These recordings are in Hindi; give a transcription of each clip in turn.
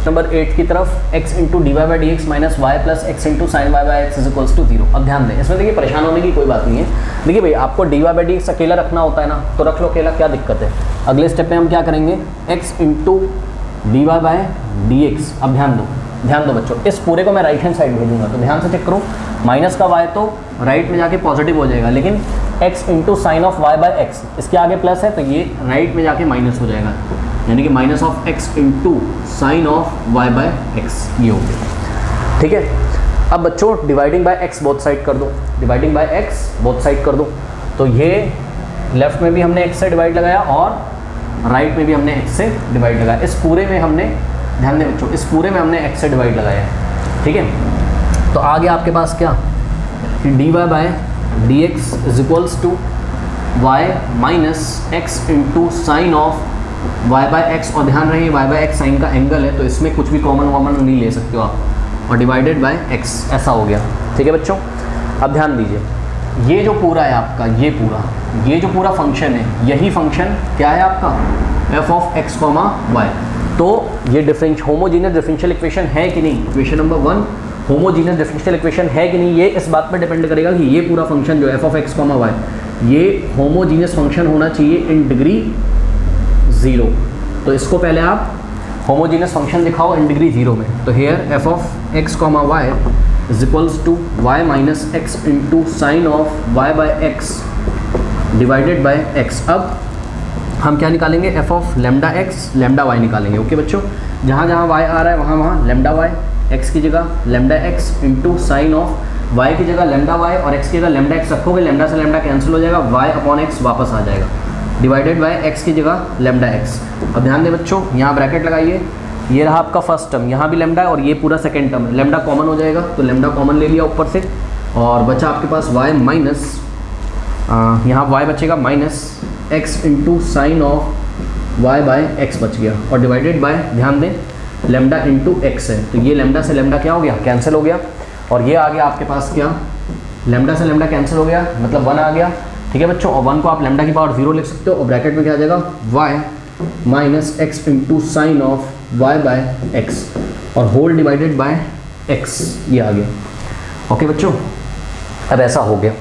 क्वेश्चन नंबर 8 की तरफ x into d y by d x minus y plus x into sine y by x is equals to 0। अब ध्यान दें, इसमें देखिए परेशान होने की कोई बात नहीं है। देखिए भाई आपको d y by d x अकेला रखना होता है ना, तो रख लो अकेला, क्या दिक्कत है। अगले स्टेप में हम क्या करेंगे, x into d y by d x. अब ध्यान दो बच्चों, इस पूरे को मैं राइट हैंड साइड भेजूंगा, तो ध्यान से चेक करो, माइनस का y तो राइट में जाके पॉजिटिव हो जाएगा, लेकिन x into sine of y by x, इसके आगे प्लस है तो ये राइट में जाके माइनस हो जाएगा, यानी कि minus of x into sine of y by x, ये हो गया। ठीक है, अब बच्चों dividing by x both side कर दो, dividing by x both side कर दो, तो ये लेफ्ट में भी हमने x से डिवाइड लगाया और राइट में भी हमने x से डिवाइड लगाया। इस पूरे में हमने, ध्यान दें बच्चों, इस पूरे में हमने x से डिवाइड लगाया है। ठीक है, तो आ गया आपके पास क्या कि d y by d x is equals to y minus x into sine of y by x, और ध्यान रहे वाई बाय एक्स साइन का एंगल है, तो इसमें कुछ भी कॉमन नहीं ले सकते हो आप, और डिवाइडेड बाय एक्स, ऐसा हो गया। ठीक है बच्चों, अब ध्यान दीजिए, ये जो पूरा है आपका, ये जो पूरा फंक्शन है, यही फंक्शन क्या है आपका f of x comma y. तो ये होमोजीनियस डिफरेंशियल इक्वेशन है कि नहीं, equation number 1 homogeneous differential equation है कि नहीं, ये इस बात पर डिपेंड करेगा कि ये पूरा फंक्शन जो f of x comma y, ये होमोजीनियस फंक्शन होना चाहिए इन डिग्री 0। तो इसको पहले आप होमोजीनियस फंक्शन दिखाओ इन डिग्री 0 में, तो here f of x comma y is equals to y minus x into sine of y by x divided by x. अब हम क्या निकालेंगे, f of lambda x lambda y निकालेंगे। ओके बच्चों, जहाँ जहाँ वाई आ रहा है वहाँ लेमडा वाई, एक्स की जगह lambda x into sine of y की जगह लेमडा वाई, और एक्स की जगह लेमडा एक्स रखोगे, लेमडा से लेमडा कैंसिल हो जाएगा, वाई अपॉन एक्स वापस आ जाएगा, डिवाइडेड बाय एक्स की जगह लेमडा एक्स। अब ध्यान दें बच्चों, यहाँ ब्रैकेट लगाइए, ये रहा आपका फर्स्ट टर्म, यहाँ भी लेमडा है और ये पूरा सेकेंड टर्म, लेमडा कॉमन हो जाएगा, तो लेमडा कॉमन ले लिया ऊपर से, और बचा आपके पास वाई माइनस, यहाँ वाई बचेगा minus x into sine of y by x बच गया, और डिवाइडेड बाय, ध्यान दें, लेमडा इंटू एक्स है, तो ये लेमडा से लेमडा क्या हो गया, कैंसिल हो गया, और ये आ गया आपके पास क्या, लेमडा से लेमडा कैंसिल हो गया, मतलब 1 आ गया। ठीक है बच्चों, और 1 को आप लेमडा की पावर 0 लिख सकते हो, और ब्रैकेट में क्या आ जाएगा, y minus x into sine of y by x, और होल डिवाइडेड बाय एक्स, ये आ गया। ओके बच्चों, अब ऐसा हो गया।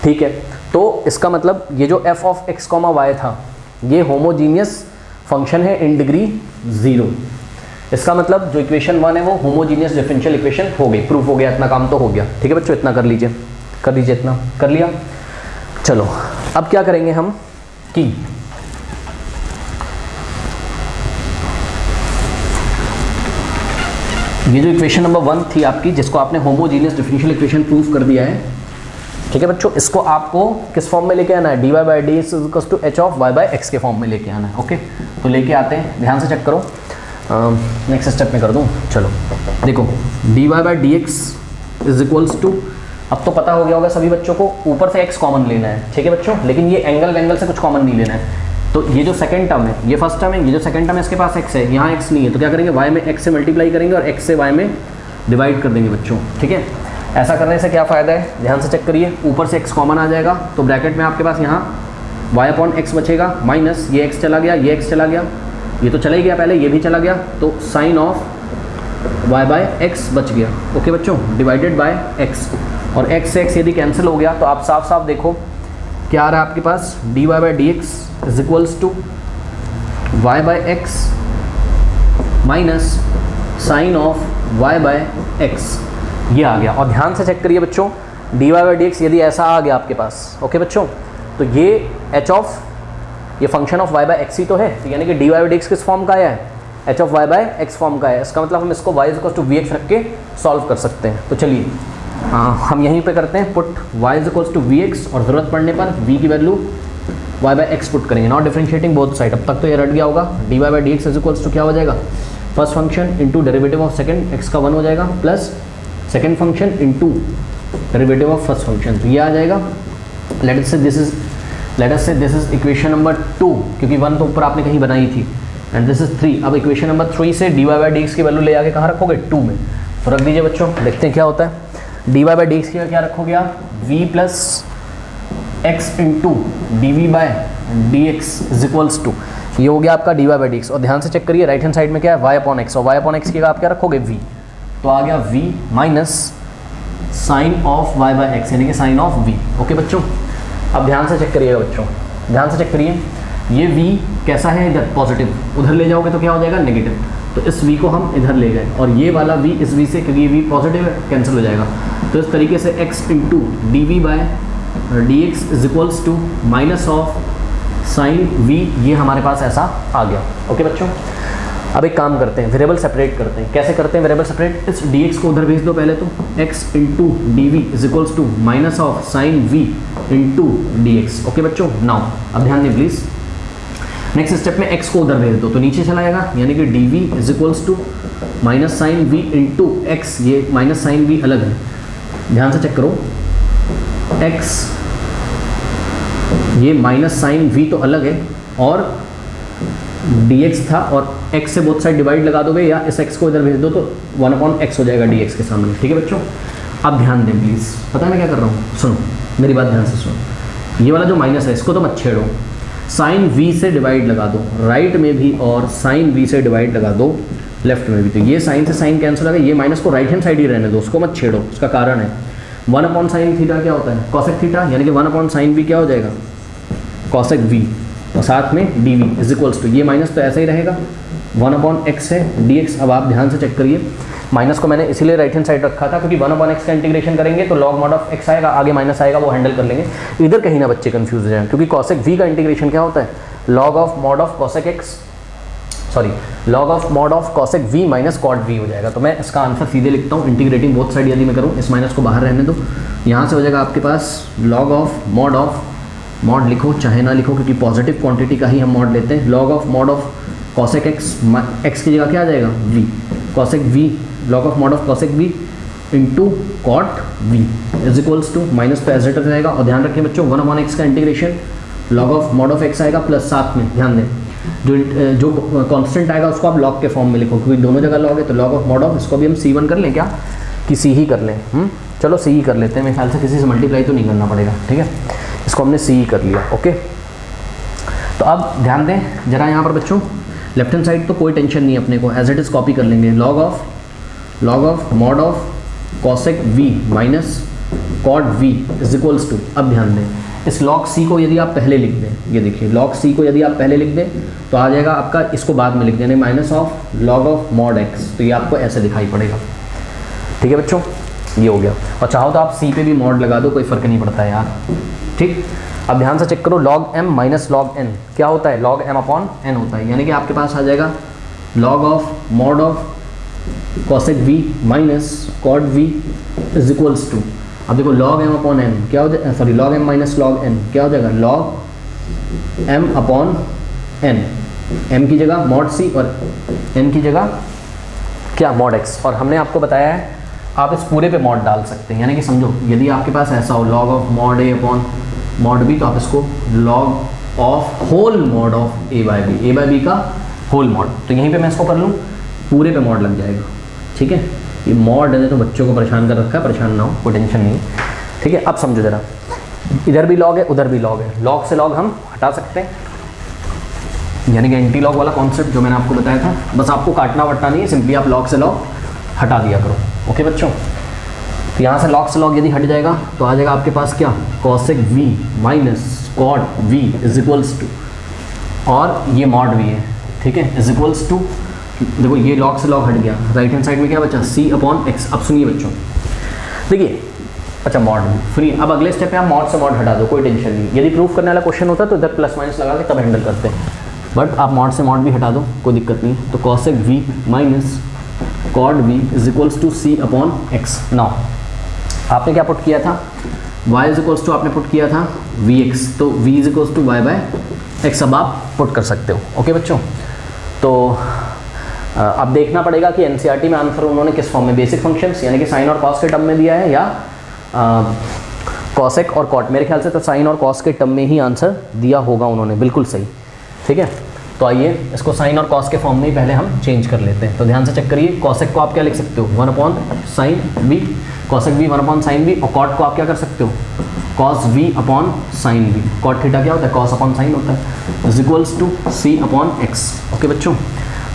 ठीक है, तो इसका मतलब ये जो f of x comma y था, ये होमोजीनियस फंक्शन है इन डिग्री 0। इसका मतलब जो इक्वेशन 1 है वो होमोजीनियस डिफरेंशियल इक्वेशन हो गई, प्रूफ हो गया, इतना काम तो हो गया। ठीक है बच्चों, इतना कर लीजिए, इतना कर लिया। चलो अब क्या करेंगे हम कि ये जो इक्वेशन नंबर 1 थी आपकी, जिसको आपने होमोजीनियस डिफरेंशियल इक्वेशन प्रूफ कर दिया है, ठीक है बच्चों, इसको आपको किस फॉर्म में लेके आना है, d y by d x is equals to h of y by x के फॉर्म में लेके आना है। ओके, तो लेके आते हैं, ध्यान से चेक करो, नेक्स्ट स्टेप में कर दूँ। चलो देखो, d y by d x is equals to, अब तो पता हो गया होगा सभी बच्चों को, ऊपर से x कॉमन लेना है। ठीक है बच्चों, लेकिन ये एंगल से कुछ कॉमन नहीं लेना है। तो ये जो सेकंड टर्म है, ये फर्स्ट टर्म है, ये जो सेकंड टर्म है, इसके पास x है, यहाँ x नहीं है, तो क्या करेंगे, y में x से मल्टीप्लाई करेंगे और x से y में डिवाइड कर देंगे बच्चों। ठीक है, ऐसा करने से क्या फ़ायदा है, ध्यान से चेक करिए, ऊपर से x कॉमन आ जाएगा, तो ब्रैकेट में आपके पास यहाँ y अपॉन एक्स बचेगा, माइनस ये x चला गया, ये x चला गया, ये तो चला ही गया पहले, ये भी चला गया, तो sine of y by x बच गया। ओके बच्चों, डिवाइडेड बाय x, और x से x यदि कैंसिल हो गया तो आप साफ साफ देखो क्या आ रहा है आपके पास, d y by d x is equals to y by x minus sine of y by x, ये आ गया। और ध्यान से चेक करिए बच्चों, d y by d x यदि ऐसा आ गया आपके पास, ओके बच्चों, तो ये एच ऑफ, ये function of y by x ही तो है, तो यानी कि d y by d x किस फॉर्म का आया है, h of y by x form का है। इसका मतलब हम इसको y is equals to v x रख के सॉल्व कर सकते हैं। तो चलिए हम यहीं पे करते हैं put y is equals to v x, और ज़रूरत पड़ने पर v की value y by x put करेंगे, नॉट डिफरेंशिएटिंग बोथ साइड। अब तक तो ये रट गया होगा, d y by d x is equals to क्या हो जाएगा, first function into derivative of second, x का 1 हो जाएगा, plus second function into derivative of first function, तो ये आ जाएगा। लेट अस से दिस इज इक्वेशन नंबर 2, क्योंकि 1 तो ऊपर आपने कहीं बनाई थी, एंड दिस इज 3। अब इक्वेशन नंबर 3 से d y by d x की वैल्यू ले आके कहाँ रखोगे, 2 में, तो रख दीजिए बच्चों, देखते हैं क्या होता है। D y by d x की क्या रखोगे आप, v plus x into d v by d x is equals to, ये हो गया आपका dy बाई डी एक्स। और ध्यान से चेक करिए राइट हैंड साइड में क्या है, y अपॉन एक्स, और y अपॉन एक्स की जगह आप क्या रखोगे v, तो आ गया v minus sine of y by x, यानी कि साइन ऑफ v। ओके बच्चों, अब ध्यान से चेक करिएगा बच्चों, ध्यान से चेक करिए, ये v कैसा है इधर पॉजिटिव, उधर ले जाओगे तो क्या हो जाएगा नेगेटिव, तो इस v को हम इधर ले गए और ये वाला v इस v से, क्योंकि ये v पॉजिटिव है कैंसिल हो जाएगा, तो इस तरीके से x into d v by d x is equals to minus of sine v, ये हमारे पास ऐसा आ गया। ओके बच्चों, अब एक काम करते हैं, वेरिएबल सेपरेट करते हैं। कैसे करते हैं वेरिएबल सेपरेट, इस dx को उधर भेज दो पहले, तो x into d v is equals to minus of sine v into d x. Okay बच्चों, नाउ अब ध्यान दें प्लीज़, नेक्स्ट स्टेप में x को उधर भेज दो तो नीचे चला जाएगा, यानी कि d v is equals to minus sine v into x, ये माइनस साइन v अलग है, ध्यान से चेक करो, x ये माइनस साइन v तो अलग है, और dx था और x से बोथ साइड डिवाइड लगा दोगे या इस x को इधर भेज दो तो 1/x हो जाएगा dx के सामने। ठीक है बच्चों, अब ध्यान दें प्लीज़, पता है मैं क्या कर रहा हूँ, सुनो मेरी बात ध्यान से सुनो, ये वाला जो माइनस है इसको तो मत छेड़ो, साइन v से डिवाइड लगा दो राइट में भी और साइन v से डिवाइड लगा दो लेफ्ट में भी, तो ये साइन से साइन कैंसिल हो गया, ये माइनस को राइट हैंड साइड ही रहने दो, उसको मत छेड़ो, उसका कारण है 1/sin थीटा क्या होता है कॉसेक थीटा, यानी कि 1/sin v क्या हो जाएगा कॉसेक v, और साथ में d v is equals to, ये माइनस तो ऐसा ही रहेगा 1/x है dx। अब आप ध्यान से चेक करिए, माइनस को मैंने इसीलिए राइट हैंड साइड रखा था क्योंकि 1/x का इंटीग्रेशन करेंगे तो लॉग मॉड ऑफ x आएगा, आगे माइनस आएगा, वो हैंडल कर लेंगे, इधर कहीं ना बच्चे कंफ्यूज हो जाएं, क्योंकि कॉसेक v का इंटीग्रेशन क्या होता है log of mod of cosec x, sorry log of mod of cosec v minus cot v हो जाएगा। तो मैं इसका आंसर सीधे लिखता हूँ, इंटीग्रेटिंग बोथ साइड यदि मैं करूँ, इस माइनस को बाहर रहने दो, यहाँ से हो जाएगा आपके पास लॉग ऑफ मॉड लिखो चाहे ना लिखो क्योंकि पॉजिटिव क्वांटिटी का ही हम मॉड लेते हैं, log of mod of cosec x की जगह क्या आ जाएगा v, cosec v log of mod of cosec v into cot v is equals to, minus तो एज इट इज आएगा, और ध्यान रखें बच्चों 1/x का integration log of mod of x आएगा, प्लस साथ में ध्यान दें जो कांस्टेंट आएगा उसको आप लॉग के फॉर्म में लिखो, क्योंकि दोनों जगह लॉग है, तो लॉग ऑफ मॉड ऑफ, इसको भी हम c1 कर लें क्या कि c ही कर लें, चलो c ही कर लेते हैं, मेरे ख्याल से किसी से मल्टीप्लाई तो नहीं करना पड़ेगा। ठीक है, इसको हमने c ही कर लिया। ओके, तो अब ध्यान दें जरा यहाँ पर बच्चों, लेफ्ट हैंड साइड तो कोई टेंशन नहीं है अपने को, एज इट इज़ कॉपी कर लेंगे, log of mod of cosec v minus cot v is equals to, अब ध्यान दें इस लॉग c को यदि आप पहले लिख दें, ये देखिए लॉग c को यदि आप पहले लिख दें तो आ जाएगा आपका, इसको बाद में लिख दें minus of log of mod x, तो ये आपको ऐसे दिखाई पड़ेगा। ठीक है बच्चों, ये हो गया, और चाहो तो आप c पे भी मॉड लगा दो, कोई फ़र्क नहीं पड़ता है यार। ठीक, अब ध्यान से चेक करो, log m minus log n क्या होता है, log m अपॉन n होता है, यानी कि आपके पास आ जाएगा log of mod of cosec v minus cot v is equals to, अब देखो log m अपॉन n क्या हो जाएगा, sorry log m minus log n क्या हो जाएगा, log m upon n, m की जगह मॉड c और n की जगह क्या मॉड x, और हमने आपको बताया है आप इस पूरे पे मॉड डाल सकते हैं, यानी कि समझो यदि आपके पास ऐसा हो log of mod a upon mod b, तो आप इसको log of whole mod of a by b का होल मॉड, तो यहीं पे मैं इसको कर लूँ, पूरे पे मॉड लग जाएगा। ठीक है, ये मॉड है तो बच्चों को परेशान कर रखा है, परेशान ना हो, कोई टेंशन नहीं है। ठीक है, अब समझो जरा, इधर भी लॉग है उधर भी लॉग है, लॉग से लॉग हम हटा सकते हैं, यानी कि एंटी लॉग वाला कॉन्सेप्ट जो मैंने आपको बताया था, बस आपको काटना वटना नहीं है, सिंपली आप लॉग से लॉग हटा दिया करो। ओके बच्चों, तो यहाँ से लॉग यदि हट जाएगा तो आ जाएगा आपके पास क्या, cosec v minus cot v is equals to, और ये मॉड v है, ठीक है, इज इक्वल्स टू, देखो ये लॉग से लॉग हट गया, राइट हैंड साइड में क्या बचा, c अपॉन x। अब सुनिए बच्चों, देखिए अच्छा मॉड फ्री, अब अगले स्टेप पे आप मॉड से मॉड हटा दो, कोई टेंशन नहीं, यदि प्रूफ करने वाला क्वेश्चन होता तो इधर प्लस माइनस लगा के तब हैंडल करते हैं, बट आप मॉड से मॉड भी हटा दो, कोई दिक्कत नहीं, तो cosec v minus cot v is equals to c upon x। Now आपने क्या पुट किया था, y इज इक्वल्स टू आपने पुट किया था vx, तो v is equals to y by x अब आप पुट कर सकते हो। ओके बच्चों, तो अब देखना पड़ेगा कि एनसीईआरटी में आंसर उन्होंने किस फॉर्म में, बेसिक फंक्शंस यानी कि साइन और कॉस के टर्म में दिया है या कॉसेक और कॉट, मेरे ख्याल से तो साइन और कॉस के टर्म में ही आंसर दिया होगा उन्होंने, बिल्कुल सही। ठीक है, तो आइए इसको साइन और कॉस के फॉर्म में ही पहले हम चेंज कर लेते हैं। तो ध्यान से चेक करिए, कॉसेक को आप क्या लिख सकते हो, 1/sin v, cosec v 1/sin v, और कॉट को आप क्या कर सकते हो, cos v upon sine v, cot theta क्या होता है, कॉस अपॉन साइन होता है, is equals to c upon x. Okay बच्चों,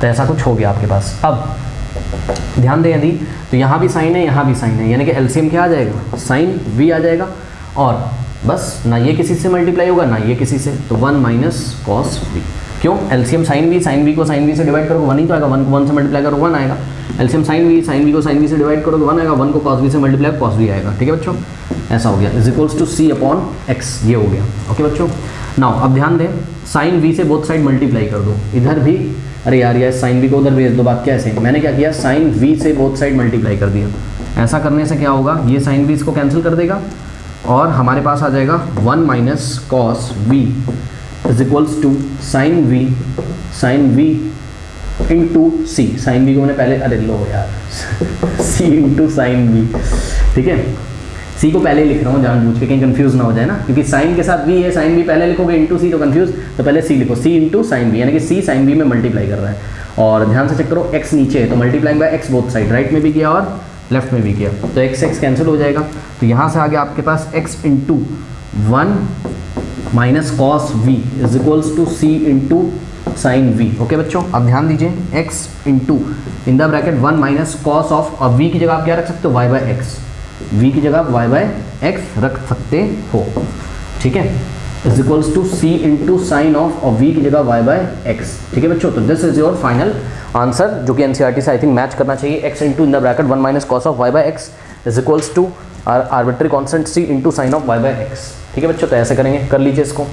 तो ऐसा कुछ हो गया आपके पास। अब ध्यान दें यदि, तो यहाँ भी साइन है यहाँ भी साइन है, यानी कि एलसीएम क्या आ जाएगा, साइन वी आ जाएगा, और बस ना ये किसी से मल्टीप्लाई होगा ना ये किसी से, तो 1 माइनस कॉस वी। क्यों, एलसीएम साइन वी को साइन वी से डिवाइड करोगे 1 ही तो आएगा, 1 को 1 से मल्टीप्लाई करो 1 आएगा, एलसीएम साइन वी को साइन वी से डिवाइड करोगे 1 आएगा, 1 को कॉस वी से मल्टीप्लाई कॉस वी आएगा। ठीक है बच्चों, ऐसा हो गया, is equals to c upon x, ये हो गया। ओके बच्चों, नाउ अब ध्यान दें, साइन वी से बोथ साइड मल्टीप्लाई कर दो, इधर भी, अरे यार ये साइन वी को उधर भेज दो, बात क्या है, मैंने क्या किया, साइन वी से बोथ साइड मल्टीप्लाई कर दिया। ऐसा करने से क्या होगा, ये साइन वी इसको कैंसिल कर देगा और हमारे पास आ जाएगा 1 minus cos v is equals to sine v into c, sine v को मैंने पहले, अरे लो यार सी इंटू साइन वी, ठीक है, सी को पहले ही लिख रहा हूँ जानबूझ के, कहीं कंफ्यूज ना हो जाए ना, क्योंकि साइन के साथ वी है, साइन वी पहले लिखोगे इंटू सी तो कंफ्यूज, तो पहले सी लिखो, सी इंटू साइन वी, यानी कि सी साइन वी में मल्टीप्लाई कर रहा है। और ध्यान से चेक करो, एक्स नीचे है तो multiplying by x both side, right में भी किया और लेफ्ट में भी किया, तो एक्स एक्स कैंसिल हो जाएगा, तो यहाँ से आगे आपके पास x into 1 minus cos v is equals to c into sine v. Okay बच्चों, अब ध्यान दीजिए, x into in the bracket 1 minus cos of, और वी की जगह आप क्या रख सकते हो, वाई बाय एक्स, वी की जगह आप वाई बाय एक्स रख सकते हो, ठीक है, is equals to c into sine of, और वी की जगह वाई बाय एक्स। ठीक है बच्चों, तो this is your final answer, जो कि एनसीईआरटी से आई थिंक मैच करना चाहिए, x into in the bracket 1 minus cos of y by x is equals to arbitrary constant c into sine of y by x. ठीक है बच्चों, तो ऐसे करेंगे, कर लीजिए इसको।